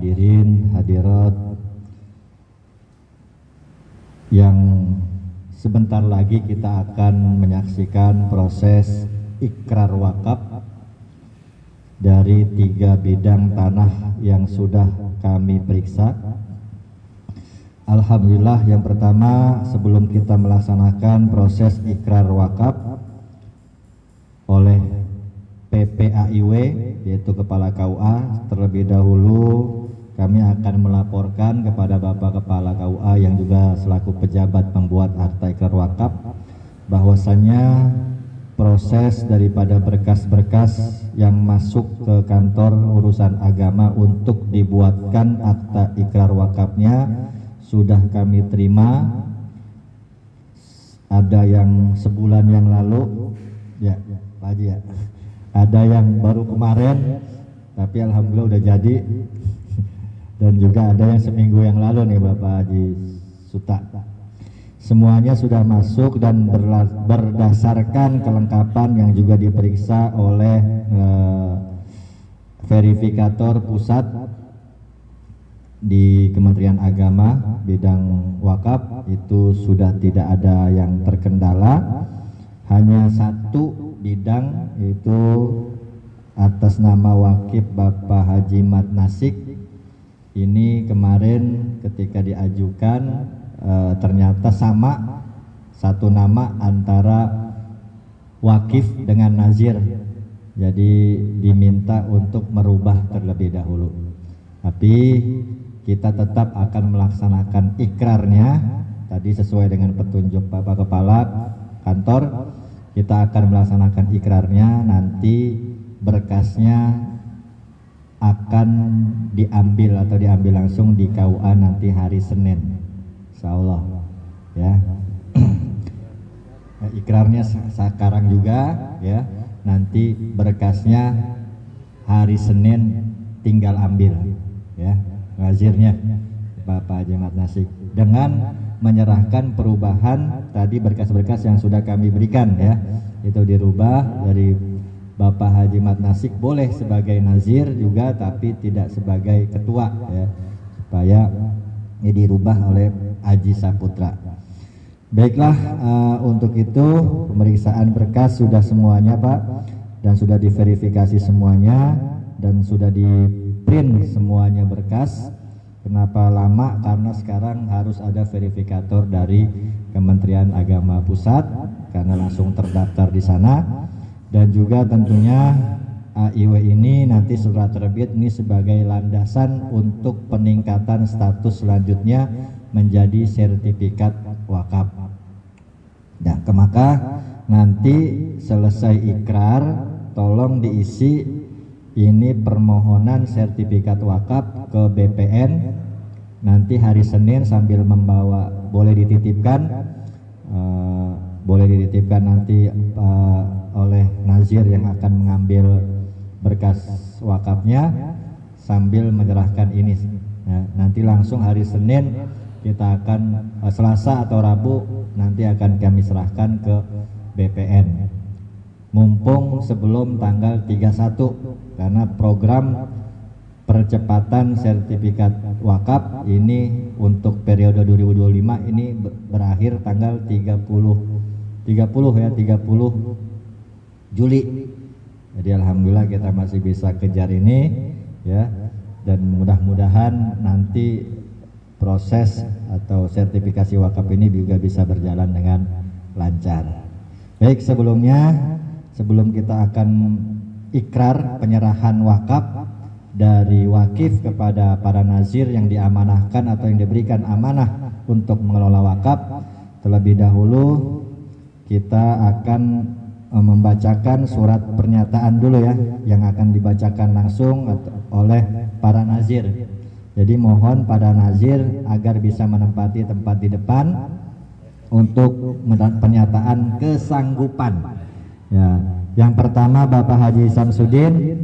hadirin hadirat yang sebentar lagi kita akan menyaksikan proses ikrar wakaf dari 3 bidang tanah yang sudah kami periksa. Alhamdulillah, yang pertama sebelum kita melaksanakan proses ikrar wakaf oleh PPAIW yaitu Kepala KUA, terlebih dahulu kami akan melaporkan kepada Bapak Kepala KUA yang juga selaku pejabat pembuat akta ikrar wakaf bahwasannya proses daripada berkas-berkas yang masuk ke kantor urusan agama untuk dibuatkan akta ikrar wakafnya sudah kami terima. Ada yang sebulan yang lalu, ya Pak Haji ya. Ada yang baru kemarin, tapi alhamdulillah udah jadi. Dan juga ada yang seminggu yang lalu nih Bapak Haji Suta. Semuanya sudah masuk dan berdasarkan kelengkapan yang juga diperiksa oleh verifikator pusat di Kementerian Agama bidang wakaf, itu sudah tidak ada yang terkendala. Hanya satu bidang, yaitu atas nama wakif Bapak Haji Mat Nasik. Ini kemarin ketika diajukan ternyata sama satu nama antara wakif dengan nazir, jadi diminta untuk merubah terlebih dahulu. Tapi kita tetap akan melaksanakan ikrarnya tadi sesuai dengan petunjuk Bapak Kepala Kantor. Kita akan melaksanakan ikrarnya, nanti berkasnya akan diambil atau diambil langsung di KUA nanti hari Senin, insya Allah ya. Ikrarnya sekarang juga ya, nanti berkasnya hari Senin tinggal ambil ya, nazirnya Bapak Haji Mat Nasik dengan menyerahkan perubahan tadi berkas-berkas yang sudah kami berikan ya, itu dirubah dari Bapak Haji Mat Nasik boleh sebagai nazir juga, tapi tidak sebagai ketua ya, supaya ini dirubah oleh Haji Saputra. Baiklah, untuk itu pemeriksaan berkas sudah semuanya Pak, dan sudah diverifikasi semuanya, dan sudah di print semuanya berkas. Kenapa lama? Karena sekarang harus ada verifikator dari Kementerian Agama Pusat karena langsung terdaftar di sana. Dan juga tentunya AIW ini nanti setelah terbit ini sebagai landasan untuk peningkatan status selanjutnya menjadi sertifikat wakaf. Nah, maka nanti selesai ikrar tolong diisi ini permohonan sertifikat wakaf ke BPN. Nanti hari Senin sambil membawa boleh dititipkan nanti oleh nazir yang akan mengambil berkas wakafnya sambil menyerahkan ini. Nah, nanti langsung hari Senin kita akan Selasa atau Rabu nanti akan kami serahkan ke BPN. Mumpung sebelum tanggal 31, karena program percepatan sertifikat wakaf ini untuk periode 2025 ini berakhir tanggal 30 Juli. Jadi alhamdulillah kita masih bisa kejar ini ya, dan mudah-mudahan nanti proses atau sertifikasi wakaf ini juga bisa berjalan dengan lancar. Baik, sebelum kita akan ikrar penyerahan wakaf dari wakif kepada para nazir yang diamanahkan atau yang diberikan amanah untuk mengelola wakaf, terlebih dahulu kita akan membacakan surat pernyataan dulu ya, yang akan dibacakan langsung oleh para nazir. Jadi mohon pada nazir agar bisa menempati tempat di depan untuk pernyataan kesanggupan. Ya, yang pertama Bapak Haji Samsudin,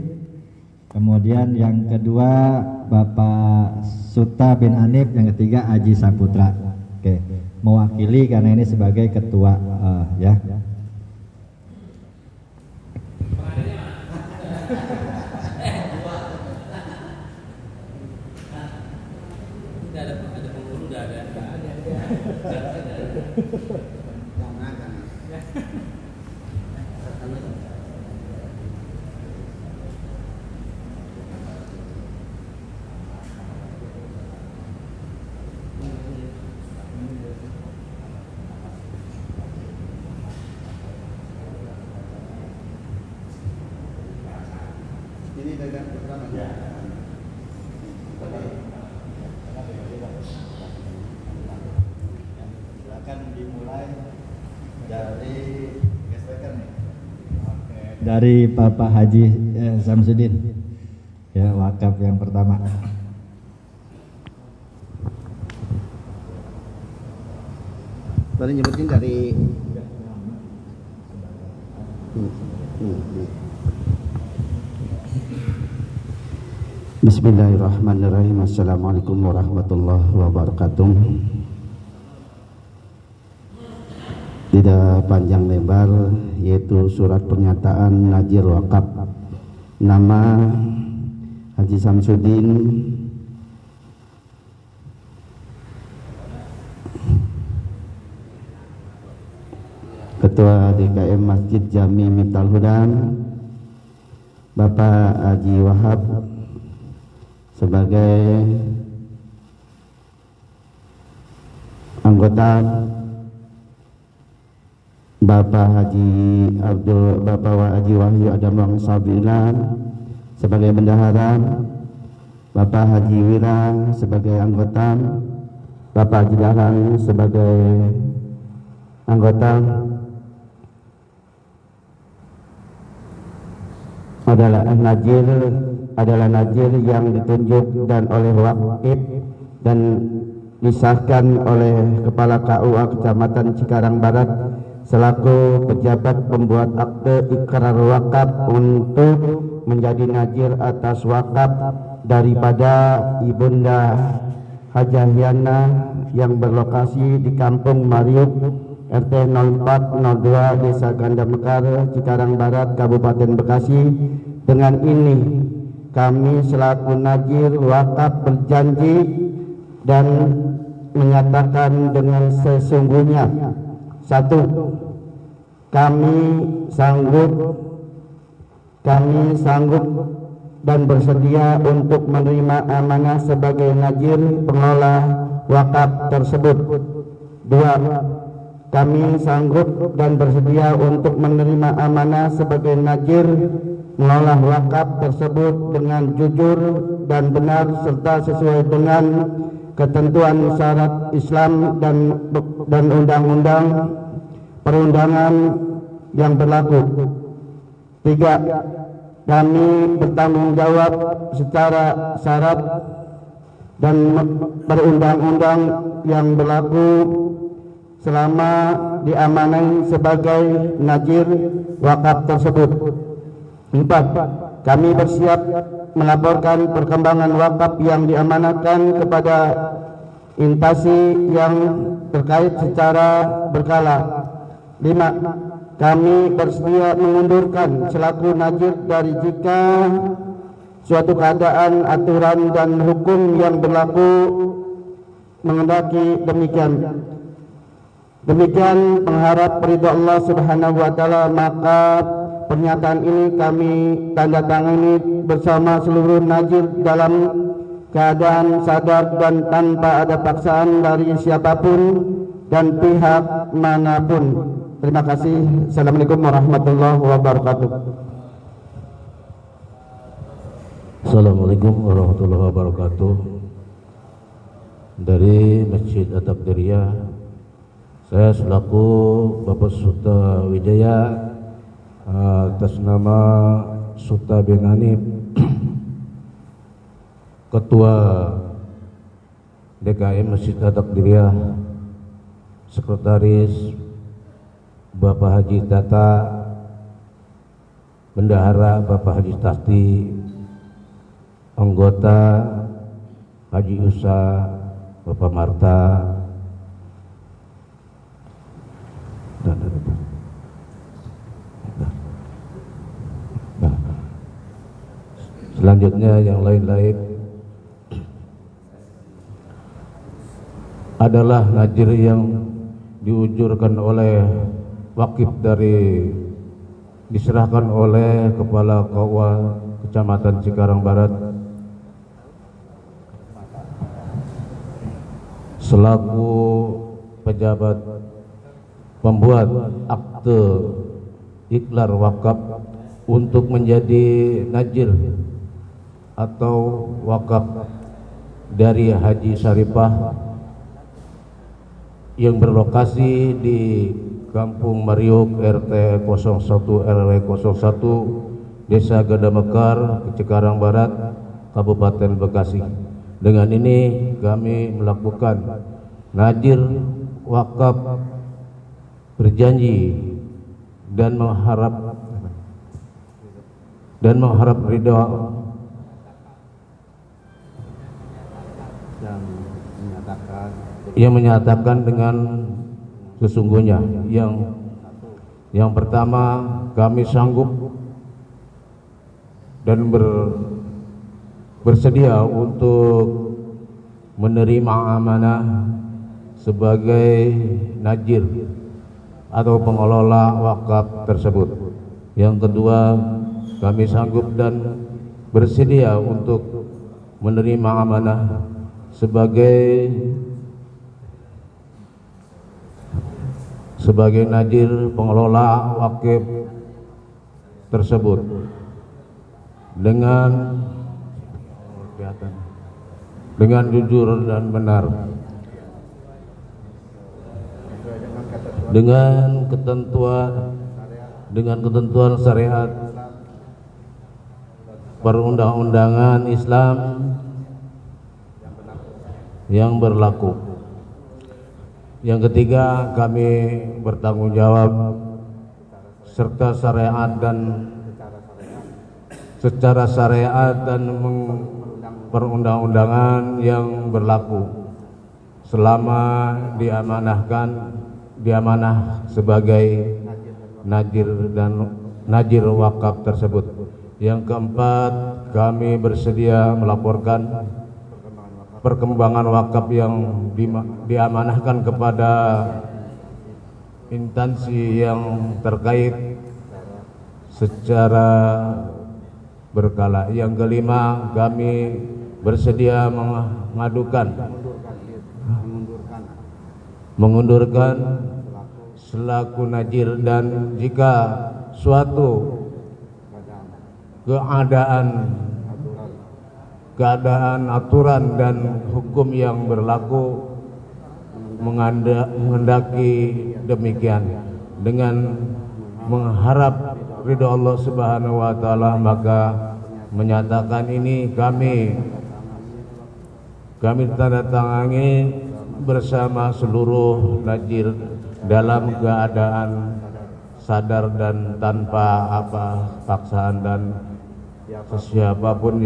kemudian yang kedua Bapak Suta bin Anif, yang ketiga Haji Saputra. Oke, mewakili karena ini sebagai ketua ya. Ini dagang pertama ya. Silakan dimulai dari Bapak Haji Samsudin, ya, wakaf yang pertama. Tadi nyebutin dari Bismillahirrahmanirrahim. Assalamualaikum warahmatullahi wabarakatuh. Tidak panjang lebar, yaitu surat pernyataan Najir Wakaf. Nama Haji Samsudin, Ketua DKM Masjid Jami Miftahul Huda. Bapak Haji Wahab sebagai anggota, Bapak Haji Wahyu Adam Sabina sebagai bendahara, Bapak Haji Wira sebagai anggota, Bapak Haji Dahlan sebagai anggota. adalah najir yang ditunjuk dan oleh waqif dan disahkan oleh Kepala KUA Kecamatan Cikarang Barat selaku pejabat pembuat akte ikrar wakaf untuk menjadi najir atas wakaf daripada Ibunda Hajah Yana yang berlokasi di Kampung Mariuk, RT 0402 Desa Ganda Mekar, Cikarang Barat, Kabupaten Bekasi. Dengan ini kami selaku najir wakaf berjanji dan menyatakan dengan sesungguhnya: 1. Kami sanggup dan bersedia untuk menerima amanah sebagai najir pengelola wakaf tersebut. 2. Kami sanggup dan bersedia untuk menerima amanah sebagai najir mengolah wakaf tersebut dengan jujur dan benar serta sesuai dengan ketentuan syarat Islam dan undang-undang perundangan yang berlaku. 3. Kami bertanggung jawab secara syarat dan perundang-undang yang berlaku selama diamanai sebagai najir wakaf tersebut. 4. Kami bersiap melaporkan perkembangan wakaf yang diamanatkan kepada instansi yang terkait secara berkala. 5. Kami bersedia mengundurkan selaku najir dari jika suatu keadaan, aturan dan hukum yang berlaku mengendaki demikian. Demikian mengharap ridho Allah Subhanahu wa taala, maka pernyataan ini kami tanda tangani bersama seluruh najir dalam keadaan sadar dan tanpa ada paksaan dari siapapun dan pihak manapun. Terima kasih. Assalamualaikum warahmatullahi wabarakatuh. Assalamualaikum warahmatullahi wabarakatuh. Dari Masjid At-Takdiriyah, saya selaku Bapak Suta Wijaya atas nama Suta bin Hanif, Ketua DKM Masjid At-Takdiriyah, Sekretaris Bapak Haji Tata, Bendahara Bapak Haji Tasti, anggota Haji Usa Bapak Marta, selanjutnya yang lain-lain adalah najir yang diujurkan oleh wakif diserahkan oleh Kepala KUA Kecamatan Cikarang Barat selaku pejabat pembuat akte ikrar wakaf untuk menjadi najir atau wakaf dari Haji Syarifah yang berlokasi di Kampung Mariuk RT 01 RW 01 Desa Gadamekar, Cikarang Barat, Kabupaten Bekasi. Dengan ini kami melakukan najir wakaf berjanji dan mengharap ridha yang menyatakan dengan sesungguhnya yang pertama, kami sanggup dan bersedia untuk menerima amanah sebagai najir atau pengelola wakaf tersebut. Yang kedua, kami sanggup dan bersedia untuk menerima amanah sebagai najir pengelola wakaf tersebut dengan jujur dan benar, dengan ketentuan syariat perundang-undangan Islam yang berlaku. Yang ketiga, kami bertanggung jawab secara syariat dan perundang-undangan yang berlaku selama diamanah sebagai najir wakaf tersebut. Yang keempat, kami bersedia melaporkan perkembangan wakaf yang diamanahkan kepada instansi yang terkait secara berkala. Yang kelima, kami bersedia mengundurkan selaku najir, dan jika suatu keadaan aturan dan hukum yang berlaku menghendaki demikian, dengan mengharap ridha Allah Subhanahu wa taala, maka menyatakan ini kami tanda tangani bersama seluruh najir dalam keadaan sadar dan tanpa paksaan, dan siapapun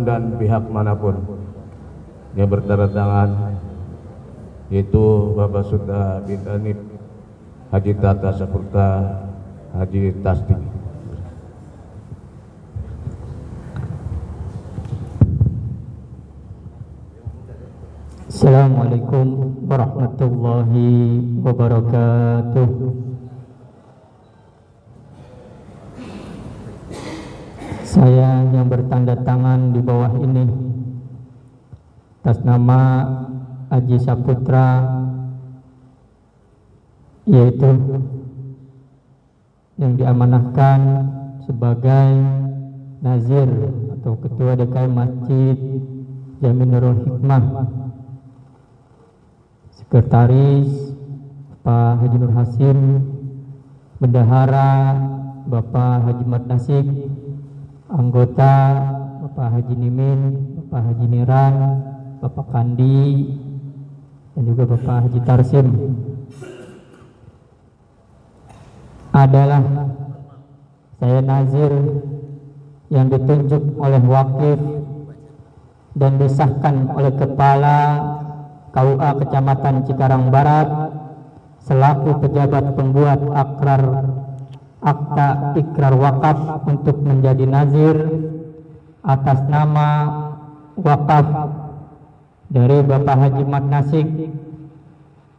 dan pihak manapun yang bertanda tangan, yaitu Bapak Sudha bin Anip Haji Tata Saputra Haji Tasdik. Assalamualaikum warahmatullahi wabarakatuh. Saya yang bertanda tangan di bawah ini atas nama Haji Saputra, yaitu yang diamanahkan sebagai nazir atau ketua DKM Masjid Jami Nurul Hikmah, Sekretaris Pak Haji Nur Hasim, Bendahara Bapak Haji Mat Nasik, anggota Bapak Haji Nimin, Bapak Haji Niran, Bapak Kandi, dan juga Bapak Haji Tarsim. Adalah saya nazir yang ditunjuk oleh wakif dan disahkan oleh Kepala KUA Kecamatan Cikarang Barat selaku pejabat pembuat akta ikrar wakaf untuk menjadi nazir atas nama wakaf dari Bapak Haji Mat Nasik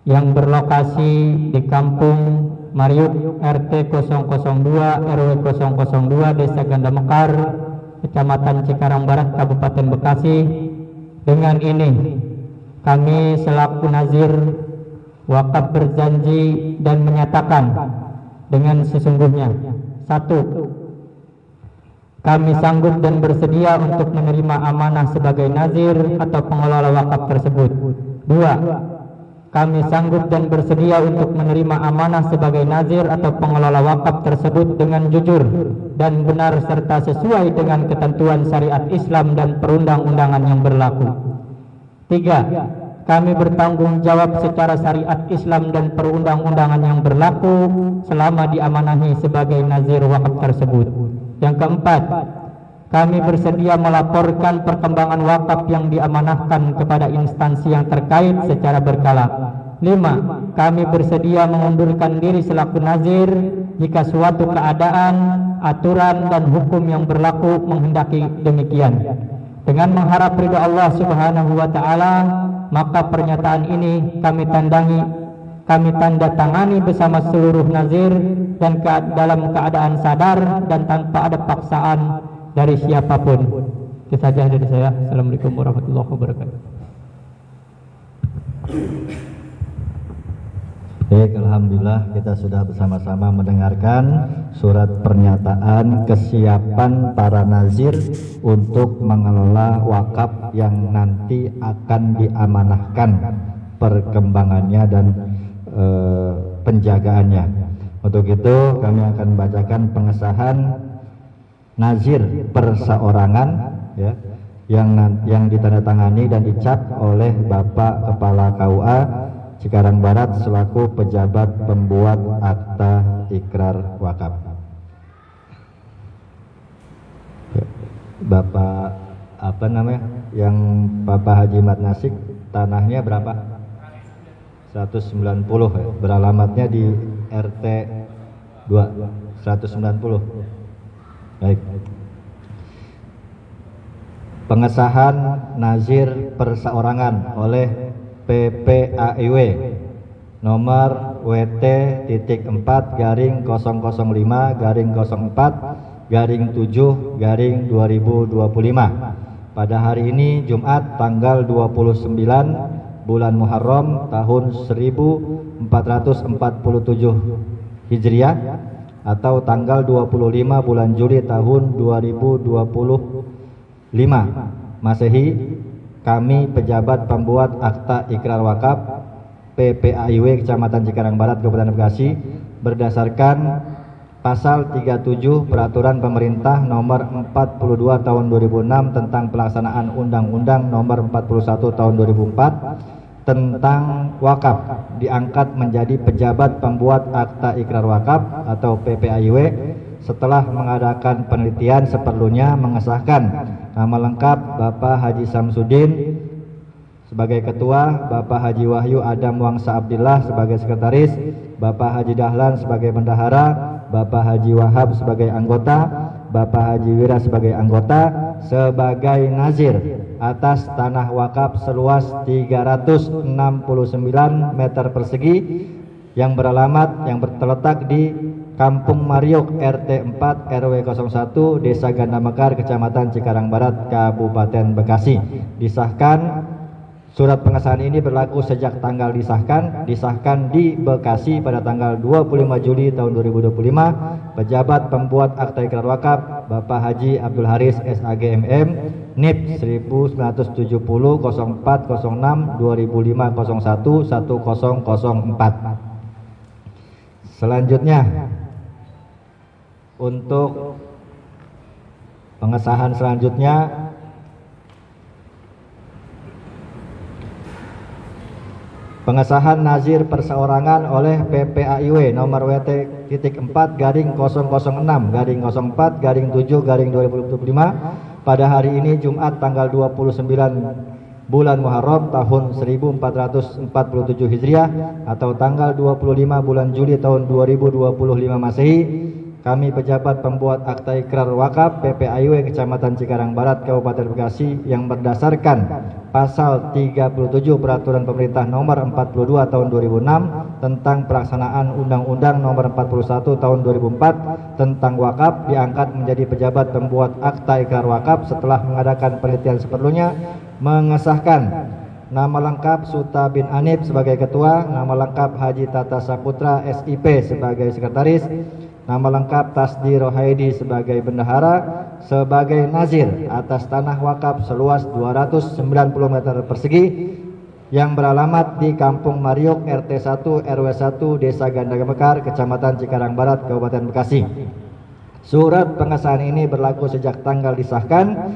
yang berlokasi di Kampung Mariuk RT 002 RW 002 Desa Ganda Mekar, Kecamatan Cikarang Barat, Kabupaten Bekasi. Dengan ini kami selaku nazir wakaf berjanji dan menyatakan dengan sesungguhnya: 1. Kami sanggup dan bersedia untuk menerima amanah sebagai nazir atau pengelola wakaf tersebut. 2. Kami sanggup dan bersedia untuk menerima amanah sebagai nazir atau pengelola wakaf tersebut dengan jujur dan benar serta sesuai dengan ketentuan syariat Islam dan perundang-undangan yang berlaku. 3. Kami bertanggung jawab secara syariat Islam dan perundang-undangan yang berlaku selama diamanahi sebagai nazir wakaf tersebut. Yang keempat, kami bersedia melaporkan perkembangan wakaf yang diamanahkan kepada instansi yang terkait secara berkala. 5. Kami bersedia mengundurkan diri selaku nazir jika suatu keadaan, aturan, dan hukum yang berlaku menghendaki demikian. Dengan mengharap ridha Allah Subhanahu wa Ta'ala, maka pernyataan ini kami tanda tangani bersama seluruh nazir dan dalam keadaan sadar dan tanpa ada paksaan dari siapapun. Itu saja dari saya. Assalamualaikum warahmatullahi wabarakatuh. Baik, alhamdulillah kita sudah bersama-sama mendengarkan surat pernyataan kesiapan para nazir untuk mengelola wakaf yang nanti akan diamanahkan perkembangannya dan penjagaannya. Untuk itu kami akan bacakan pengesahan nazir perseorangan ya, yang ditandatangani dan dicap oleh Bapak Kepala KUA Cikarang Barat selaku pejabat pembuat akta ikrar wakaf. Bapak apa namanya? Yang Bapak Haji Mat Nasik, tanahnya berapa? 190 ya. Beralamatnya di RT 2 190. Baik. Pengesahan nazir perseorangan oleh PPAIW nomor WT.4/04/7/2025 pada hari ini Jumat tanggal 29 bulan Muharram tahun 1447 Hijriah atau tanggal 25 bulan Juli tahun 2025 Masehi. Kami pejabat pembuat akta ikrar wakaf PPAIW Kecamatan Cikarang Barat Kabupaten Bekasi berdasarkan pasal 37 Peraturan Pemerintah nomor 42 tahun 2006 tentang pelaksanaan Undang-Undang nomor 41 tahun 2004 tentang wakaf diangkat menjadi pejabat pembuat akta ikrar wakaf atau PPAIW setelah mengadakan penelitian seperlunya mengesahkan nama lengkap Bapak Haji Samsudin sebagai ketua, Bapak Haji Wahyu Adam Wangsa Abdillah sebagai sekretaris, Bapak Haji Dahlan sebagai bendahara, Bapak Haji Wahab sebagai anggota, Bapak Haji Wira sebagai anggota sebagai nazir atas tanah wakaf seluas 369 meter persegi yang terletak di Kampung Mariuk RT 4 RW 01 Desa Ganda Mekar Kecamatan Cikarang Barat Kabupaten Bekasi. Disahkan, surat pengesahan ini berlaku sejak tanggal disahkan di Bekasi pada tanggal 25 Juli tahun 2025. Pejabat pembuat akta ikrar wakaf Bapak Haji Abdul Haris SAG MM NIP 1970 04 06 2005 01 1004. Selanjutnya untuk pengesahan selanjutnya pengesahan nazir perseorangan oleh PPAIW nomor WT.4/06/04/7/2025 pada hari ini Jumat tanggal 29 bulan Muharram tahun 1447 Hijriah atau tanggal 25 bulan Juli tahun 2025 Masehi. kami pejabat pembuat akta ikrar wakaf PPAIW Kecamatan Cikarang Barat Kabupaten Bekasi yang berdasarkan pasal 37 Peraturan Pemerintah Nomor 42 Tahun 2006 tentang pelaksanaan Undang-Undang Nomor 41 Tahun 2004 tentang wakaf diangkat menjadi pejabat pembuat akta ikrar wakaf setelah mengadakan penelitian seperlunya, mengesahkan nama lengkap Suta bin Anip sebagai ketua, nama lengkap Haji Tata Saputra SIP sebagai sekretaris, nama lengkap Tasdi Rohaidi sebagai bendahara, sebagai nazir atas tanah wakaf seluas 290 meter persegi yang beralamat di Kampung Mariuk RT 1 RW 1 Desa Gandaga Mekar, Kecamatan Cikarang Barat, Kabupaten Bekasi. Surat pengesahan ini berlaku sejak tanggal disahkan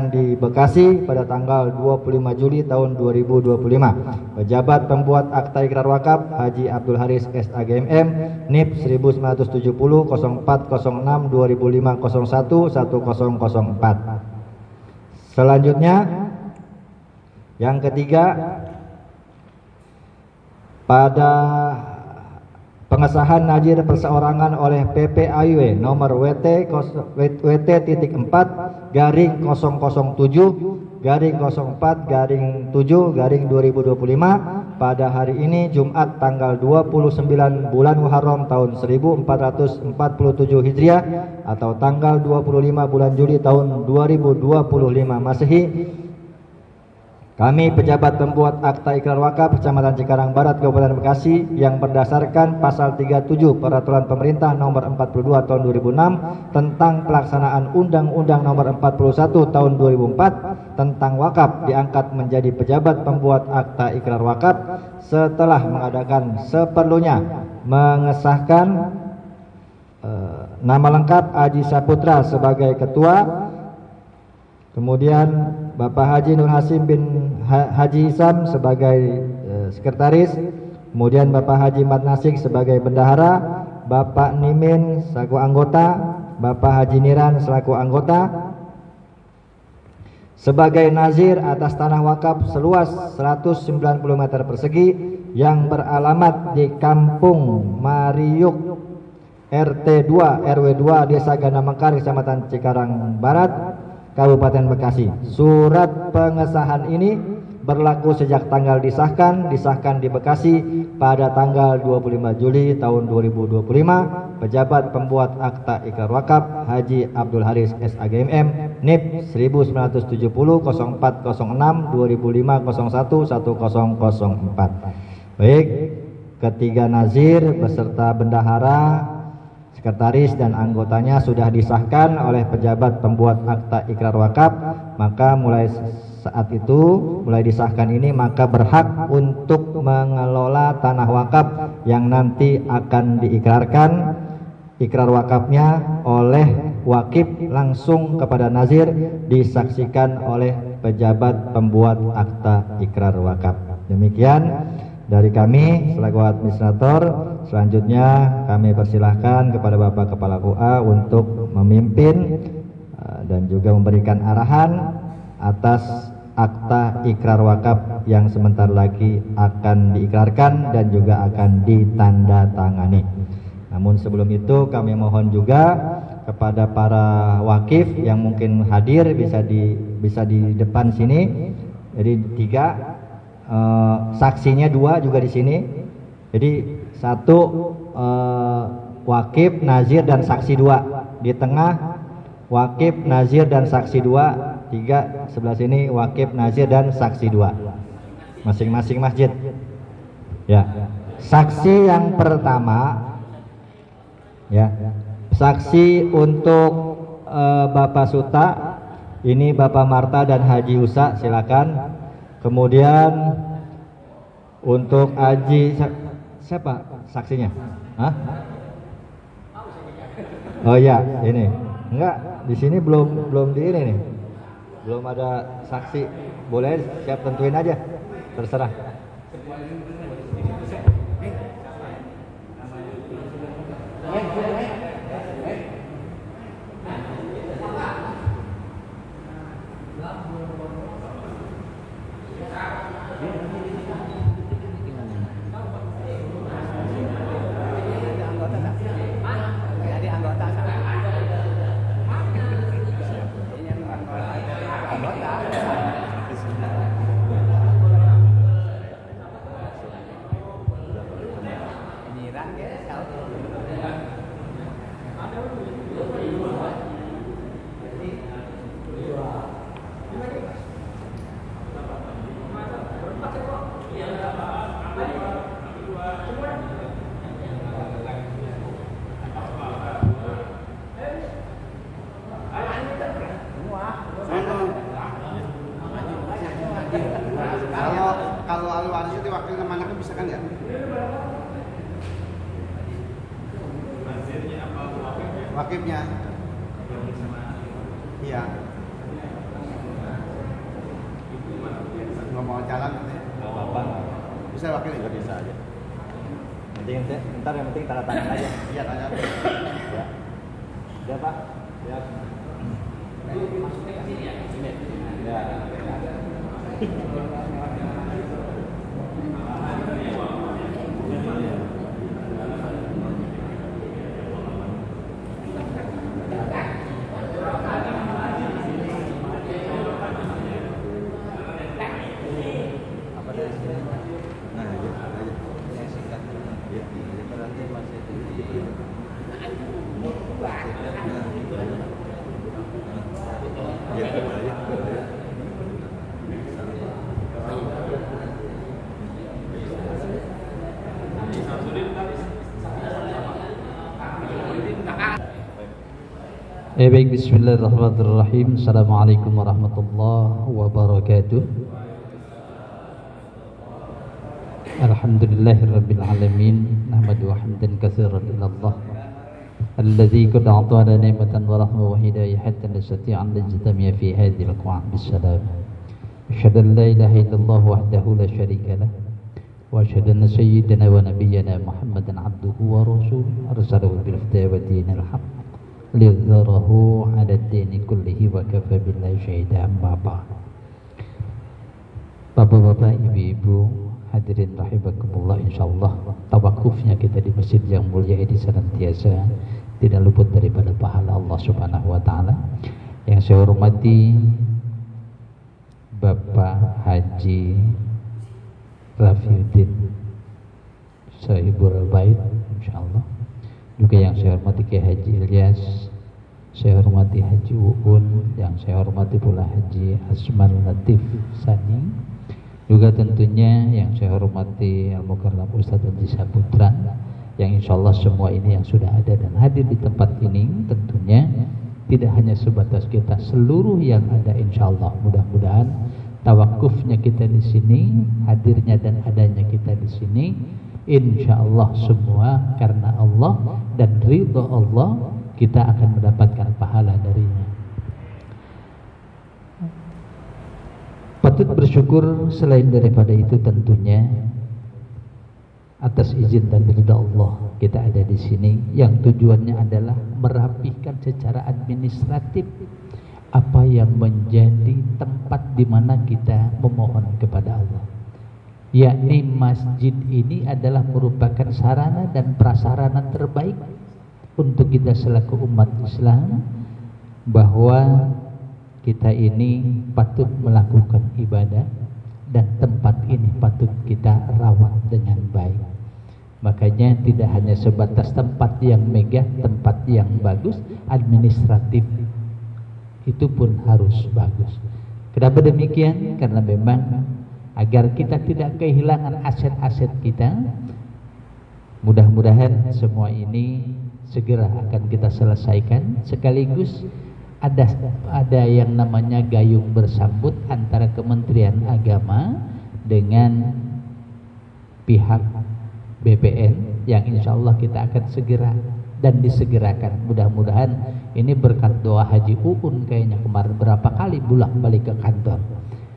di Bekasi pada tanggal 25 Juli tahun 2025. Pejabat pembuat akta ikrar wakaf Haji Abdul Haris SAGMM NIP 1970 0406 2005 01 1004. Selanjutnya yang ketiga, pada pengesahan nazir perseorangan oleh PPAIW nomor WT-WT.4/04/7/2025 pada hari ini Jumat tanggal 29 bulan Muharram tahun 1447 Hijriah atau tanggal 25 bulan Juli tahun 2025 Masehi. Kami pejabat pembuat akta ikrar wakaf Kecamatan Cikarang Barat Kabupaten Bekasi yang berdasarkan pasal 37 Peraturan Pemerintah Nomor 42 Tahun 2006 tentang pelaksanaan Undang-Undang Nomor 41 Tahun 2004 tentang wakaf diangkat menjadi pejabat pembuat akta ikrar wakaf setelah mengadakan seperlunya, mengesahkan nama lengkap Haji Saputra sebagai ketua, kemudian Bapak Haji Nur Hasim bin Haji Isam sebagai sekretaris, kemudian Bapak Haji Mat Nasik sebagai bendahara, Bapak Nimin selaku anggota, Bapak Haji Niran selaku anggota, sebagai nazir atas tanah wakaf seluas 190 meter persegi yang beralamat di Kampung Mariuk RT 2 RW 2 Desa Ganda Mekar Kecamatan Cikarang Barat Kabupaten Bekasi. Surat pengesahan ini berlaku sejak tanggal disahkan di Bekasi pada tanggal 25 Juli tahun 2025. Pejabat pembuat akta ikrar wakaf Haji Abdul Haris SAGMM NIP 1970 0406 2005 01 1004. Baik, ketiga nazir beserta bendahara, sekretaris dan anggotanya sudah disahkan oleh pejabat pembuat akta ikrar wakaf, maka mulai saat itu, mulai disahkan ini, maka berhak untuk mengelola tanah wakaf yang nanti akan diikrarkan ikrar wakafnya oleh wakif langsung kepada nazir, disaksikan oleh pejabat pembuat akta ikrar wakaf. Demikian dari kami selaku administrator. Selanjutnya kami persilahkan kepada Bapak Kepala KUA untuk memimpin dan juga memberikan arahan atas akta ikrar wakaf yang sebentar lagi akan diikrarkan dan juga akan ditandatangani. Namun sebelum itu kami mohon juga kepada para wakif yang mungkin hadir bisa di depan sini. Jadi 3, saksinya 2 juga di sini. Jadi 1 wakif, nazir dan saksi 2 di tengah, wakif, nazir dan saksi 2, 3 sebelah sini wakif, nazir dan saksi 2 masing-masing masjid. Ya, saksi yang pertama, ya, saksi untuk Bapak Suta ini Bapak Marta dan Haji Usa, silakan. Kemudian untuk Haji siapa saksinya? Hah? Oh ya, ini. Enggak, di sini belum di ini nih. Belum ada saksi. Boleh siap tentuin aja. Terserah. warisnya diwakili sama anaknya bisa kan ya? Wakifnya. Iya. Nggak mau jalan katanya. Nggak apa-apa. Bisa wakili? Nggak bisa aja. Ntar yang penting tanda tangan aja. Iya, tanya. Ya. Ya Pak. Ya. Ya. Baik, bismillahirrahmanirrahim. Assalamualaikum warahmatullahi wabarakatuh. Alhamdulillahirabbil alamin. Nahmadu hamdan katsiran ila Allah alladzi qad a'tana ni'matan wa rahmatan wa hidayah hatta nastati'a an najtami'a fi hadhil qa'am bisalam. Asyhadu an la ilaha illallah wahdahu la syarika lah wa asyhadu anna sayyidana wa nabiyyana Muhammadan 'abduhu wa rasuluhu arsalahu bil huda wa dinil haqq lidharahu 'ala ad-dini kullihi wa kafa billahi syahida. Amma ba'd. Bapak-bapak, ibu-ibu, hadirin rahimakumullah, insyaallah tawakufnya kita di masjid yang mulia ini senantiasa tidak luput daripada pahala Allah Subhanahu wa taala. Yang saya hormati Bapak Haji Rafiuddin Sahibul Bait, insyaallah. Juga yang saya hormati Kiai Haji Ilyas, saya hormati Haji Uun, yang saya hormati pula Haji Asman Latif Sani. Juga tentunya yang saya hormati Al-Mukarram Ustadz Haji Saputra, yang insyaallah semua ini yang sudah ada dan hadir di tempat ini tentunya tidak hanya sebatas kita, seluruh yang ada insyaallah mudah-mudahan tawakufnya kita di sini, hadirnya dan adanya kita di sini insyaallah semua karena Allah dan ridha Allah, kita akan mendapatkan pahala darinya. Patut bersyukur selain daripada itu tentunya atas izin dan ridha Allah kita ada di sini, yang tujuannya adalah merapihkan secara administratif apa yang menjadi tempat di mana kita memohon kepada Allah. Yakni masjid ini adalah merupakan sarana dan prasarana terbaik untuk kita selaku umat Islam, bahwa kita ini patut melakukan ibadah dan tempat ini patut kita rawat dengan baik. Makanya tidak hanya sebatas tempat yang megah, tempat yang bagus, administratif itu pun harus bagus. Kenapa demikian? Karena memang agar kita tidak kehilangan aset-aset kita, mudah-mudahan semua ini segera akan kita selesaikan. Sekaligus ada yang namanya gayung bersambut antara Kementerian Agama dengan pihak BPN, yang insya Allah kita akan segera dan disegerakan. Mudah-mudahan ini berkat doa Haji Uun, kayaknya kemarin berapa kali bolak-balik ke kantor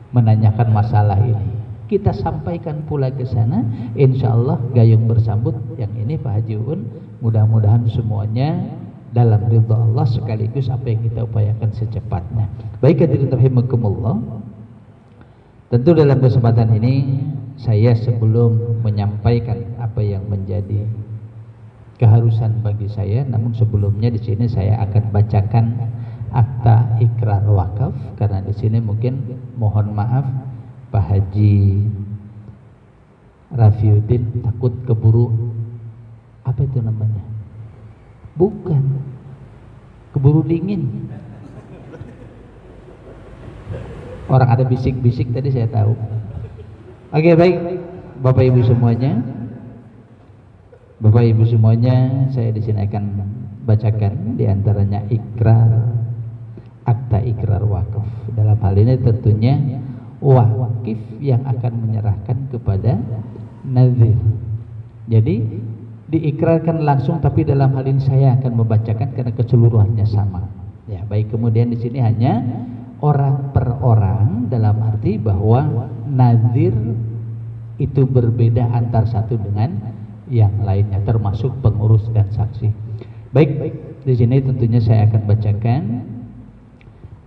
menanyakan masalah ini. Kita sampaikan pula ke sana, insya Allah gayung bersambut yang ini Pak Haji Uun, mudah-mudahan semuanya dalam ridha Allah, sekaligus apa yang kita upayakan secepatnya. Baik, hadirin rahimakumullah, tentu dalam kesempatan ini saya sebelum menyampaikan apa yang menjadi keharusan bagi saya, namun sebelumnya di sini saya akan bacakan akta ikrar wakaf, karena di sini mungkin mohon maaf Pak Haji Rafiuddin takut keburu apa itu namanya? Bukan, keburu dingin. Orang ada bisik-bisik tadi saya tahu. Oke, baik Bapak Ibu semuanya. Bapak Ibu semuanya, saya di sini akan bacakan diantaranya ikrar, akta ikrar wakaf. Dalam hal ini tentunya wakif yang akan menyerahkan kepada nazir. Jadi diikrarkan langsung, tapi dalam hal ini saya akan membacakan karena keseluruhannya sama. Ya, baik. Kemudian di sini hanya orang per orang, dalam arti bahwa nazir itu berbeda antar satu dengan yang lainnya, termasuk pengurus dan saksi. Baik, di sini tentunya saya akan bacakan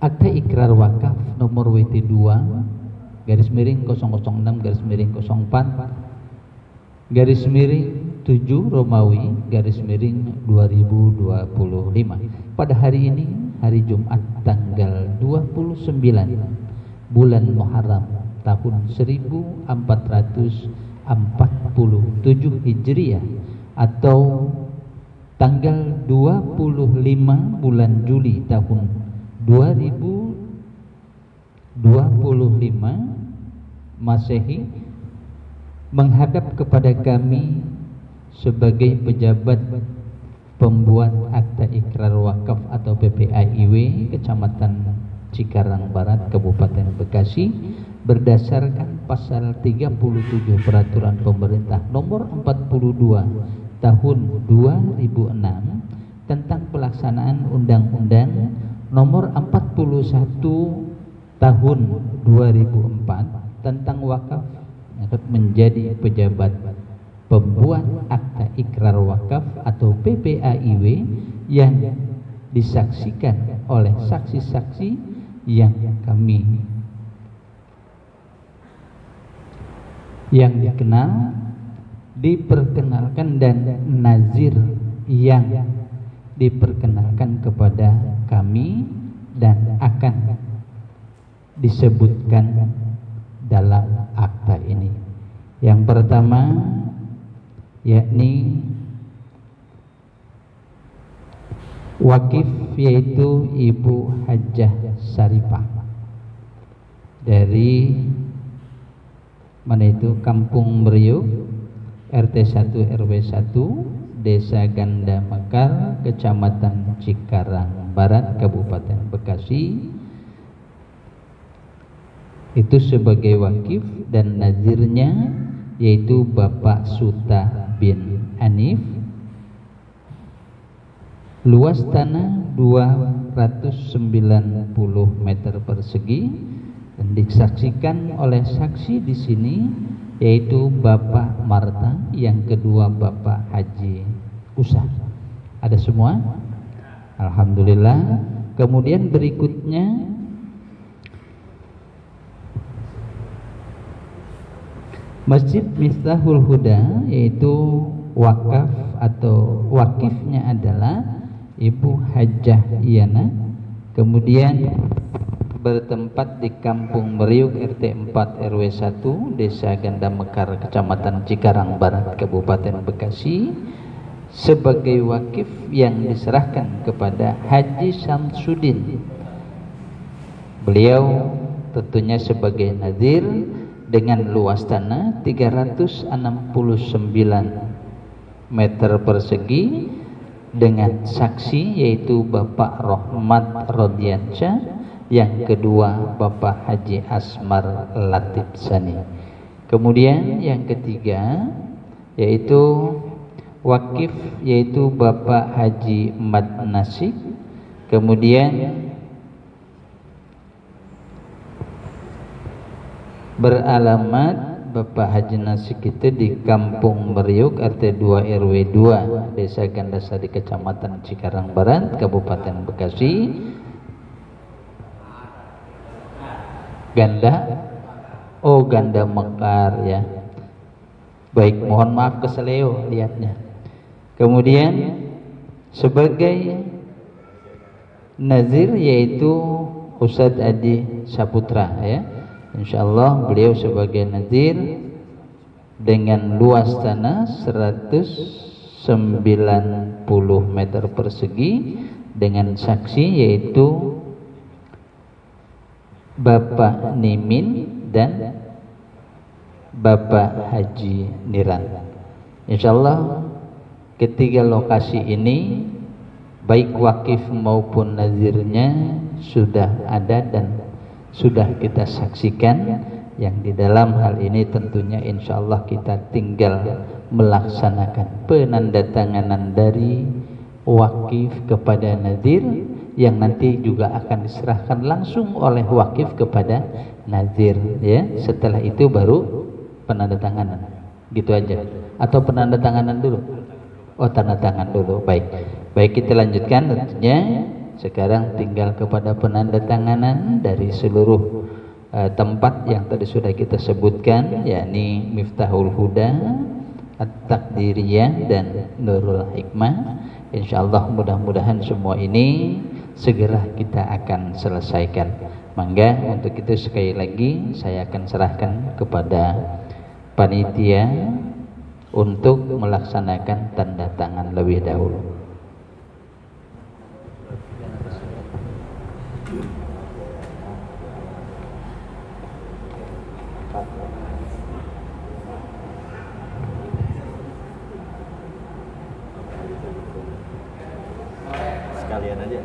akta ikrar wakaf nomor WT2 garis miring 006 garis miring 04 garis miring 7 Romawi garis miring 2025. Pada hari ini, hari Jumat tanggal 29 bulan Muharram tahun 1447 Hijriah atau tanggal 25 bulan Juli tahun 2025 Masehi, menghadap kepada kami sebagai pejabat pembuat akta ikrar wakaf atau PPAIW Kecamatan Cikarang Barat Kabupaten Bekasi berdasarkan pasal 37 Peraturan Pemerintah nomor 42 tahun 2006 tentang pelaksanaan Undang-Undang nomor 41 tahun 2004 tentang wakaf menjadi pejabat pembuat akta ikrar wakaf atau PPAIW yang disaksikan oleh saksi-saksi yang kami yang dikenal, diperkenalkan, dan nazir yang diperkenalkan kepada kami dan akan disebutkan dalam akta ini. Yang pertama yakni wakif, yaitu Ibu Hajjah Saripah dari mana itu Kampung Meriuk, RT 1 RW 1, Desa Ganda Mekar, Kecamatan Cikarang Barat, Kabupaten Bekasi. Itu sebagai wakif, dan nazirnya yaitu Bapak Suta bin Anif. Luas tanah 290 meter persegi dan disaksikan oleh saksi di sini yaitu Bapak Marta, yang kedua Bapak Haji Usah. Ada semua? Alhamdulillah. Kemudian berikutnya Masjid Miftahul Huda, yaitu wakaf atau wakifnya adalah Ibu Hajjah Iyana. Kemudian bertempat di Kampung Meriuk, RT 4 RW 1, Desa Ganda Mekar, Kecamatan Cikarang Barat, Kabupaten Bekasi, sebagai wakif yang diserahkan kepada Haji Samsudin. Beliau tentunya sebagai nazir dengan luas tanah 369 meter persegi dengan saksi yaitu Bapak Rohmat Rodiansyah, yang kedua Bapak Haji Asmar Latif Sani. Kemudian yang ketiga yaitu wakif, yaitu Bapak Haji Mat Nasik. Kemudian beralamat Bapak Haji Nasik itu di Kampung Meriuk, RT 2 RW 2, Desa Gandasari, Kecamatan Cikarang Barat, Kabupaten Bekasi. Ganda Mekar ya. Baik, mohon maaf keseleo lihatnya. Kemudian sebagai nazir yaitu Ustadz Adi Saputra ya. Insyaallah beliau sebagai nazir dengan luas tanah 190 meter persegi dengan saksi yaitu Bapak Nimin dan Bapak Haji Niran. Insyaallah ketiga lokasi ini baik wakif maupun nazirnya sudah ada dan sudah kita saksikan, yang di dalam hal ini tentunya insya Allah kita tinggal melaksanakan penandatanganan dari wakif kepada nadir, yang nanti juga akan diserahkan langsung oleh wakif kepada nadir, ya. Setelah itu baru penandatanganan, gitu aja. Atau penandatanganan dulu? Oh, tanda tangan dulu. Baik, baik, kita lanjutkan tentunya. Sekarang tinggal kepada penandatanganan dari seluruh tempat yang tadi sudah kita sebutkan, yakni Miftahul Huda, At-Takdiriyah, dan Nurul Hikmah. Insyaallah mudah-mudahan semua ini segera kita akan selesaikan. Mangga untuk itu sekali lagi saya akan serahkan kepada panitia untuk melaksanakan tanda tangan lebih dahulu. Sekalian aja.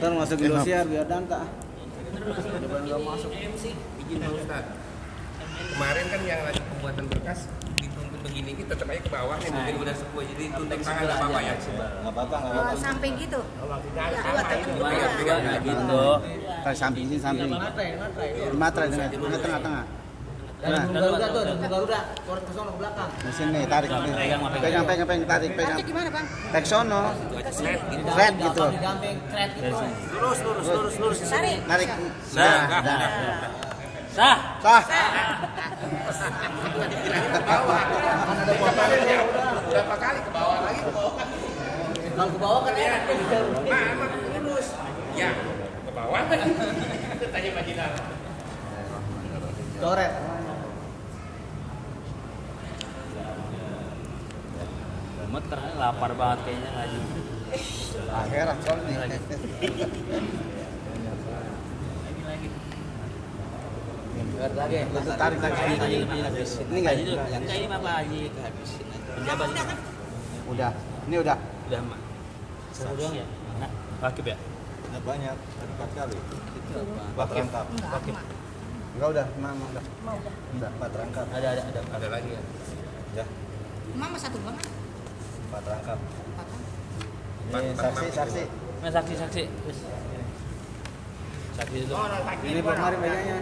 Ntar masuk Indosiar biar danta. Kemarin kan yang lagi pembuatan berkas dituntun begini, kita tetap aja ke bawah nih, mungkin udah sepuh, jadi tuntun tangan nggak apa-apa ya? Nggak apa-apa. Sampai gitu. Gimana gitu? Tarik samping sini, samping. Di matre tengah-tengah. Nah, Garuda, ke sono ke belakang. di sini tarik. Pegang, tarik, pegang. Tarik gimana, Bang? Tek sono. Thread gitu. Gampang, thread gitu. Lurus. Tarik. Narik. Nah, Sah. berapa kali ke bawah lagi? Kalau ke bawah kan enak. Emang lurus. Ya, ke bawah. Tanya Pak Jinar. Coret. Lapar banget kayaknya ngaji. Akhirat soalnya. Itu tarik lagi. Ini enggak? Enggak, ini Bapak Haji kehabisin. Penjabat. Udah. Ini udah. Udah, Mak. Satu doang ya? Nah, wakif ya? Nggak banyak, 4 kali. Itu apa? Wakif. Wakif. Enggak udah, mama udah. Udah 4 rangkap. Ada lagi ya? Ya, Mama satu banget. 4 rangkap. Ini saksi. Nah, saksi. Terus. Saksi itu. Ini Pak Mari megangnya.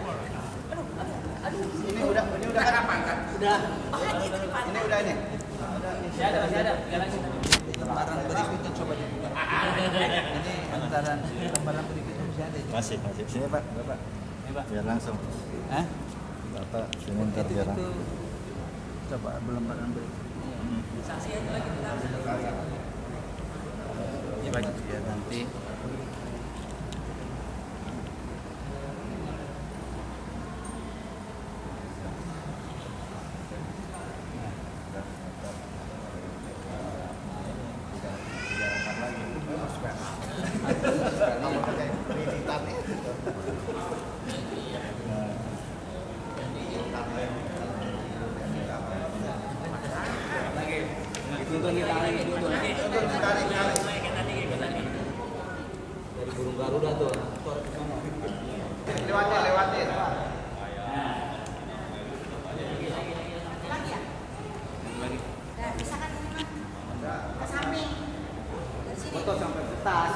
Ini udah kan? Udah. Ini udah ini. Masih ada. Tinggal lagi. Lembaran berikutnya coba dibuka. Ini antara lembaran berikutnya masih ada. Masih. Sini Pak, Bapak. Ini, Pak. Biar langsung. Hah? Bapak sini ntar biar langsung. Coba lembaran berikutnya. Saksi aja lagi kita. Ya, Pak. Ya, nanti. Dari burung Garuda tuh. Lewatin. Nah, misalkan ini mah. Ke samping. Dari sini. Foto sampai tas.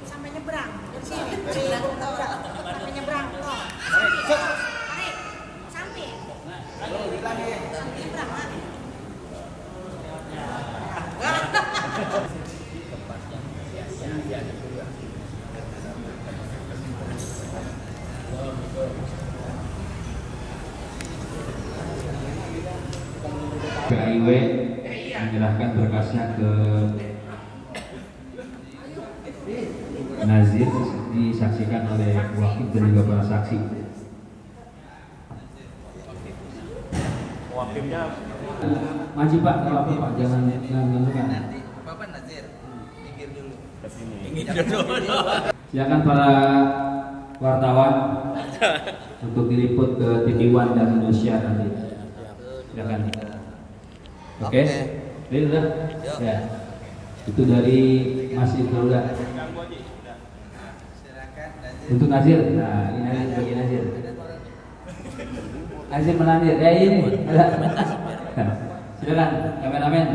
Sampai nyebrang. Dari sini. Sampai nyebrang. Tarik. Samping. Sampai nyebrang, Mak. PAIW menyerahkan berkasnya ke Nazir, disaksikan oleh wakil dan juga para saksi. Wakilnya Maju Pak, kalau apa Pak, jangan menentukan. Nanti Bapak Nazir, pinggir dulu. Silakan para wartawan untuk diliput ke TV One dan Indonesia nanti. Silakan. Oke, ini udah. Ya. Itu dari Mas Ibnu udah. Untuk Nazir, nah ini Nazir bagi Nazir. Nazir menandir, ini ada. Silakan, kameramen.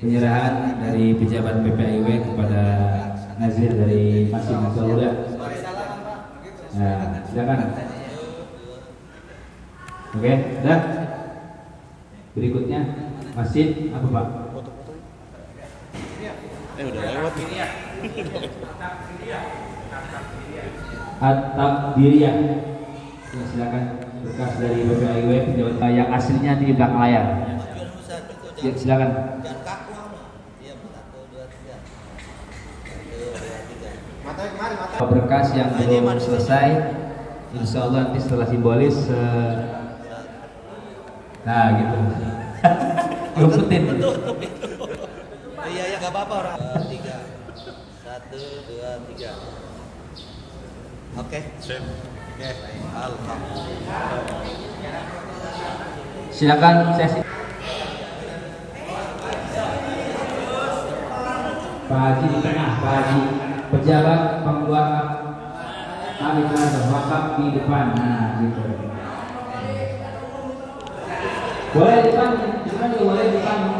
Penyerahan dari pejabat PPAIW kepada Nazir dari Mas Ibnu udah. Nah, silakan. Oke, dah. Berikutnya Masjid apa Pak? udah lewat ini ya. At-Takdiriyah. Ya, silakan berkas dari PPAIW yang aslinya di belakang layar. Ya, silakan. Berkas yang belum selesai, insya Allah nanti setelah simbolis, nah gitu. Lumputin. Iya ya nggak apa-apa orang. 3, 1, 2, 3. Oke. Sip. Oke. Alhamdulillah. Silakan sesi. Pak Haji di tengah, Pak Haji. Pejabat pembuat wakaf di depan, nah gitu. Boleh depan juga boleh depan.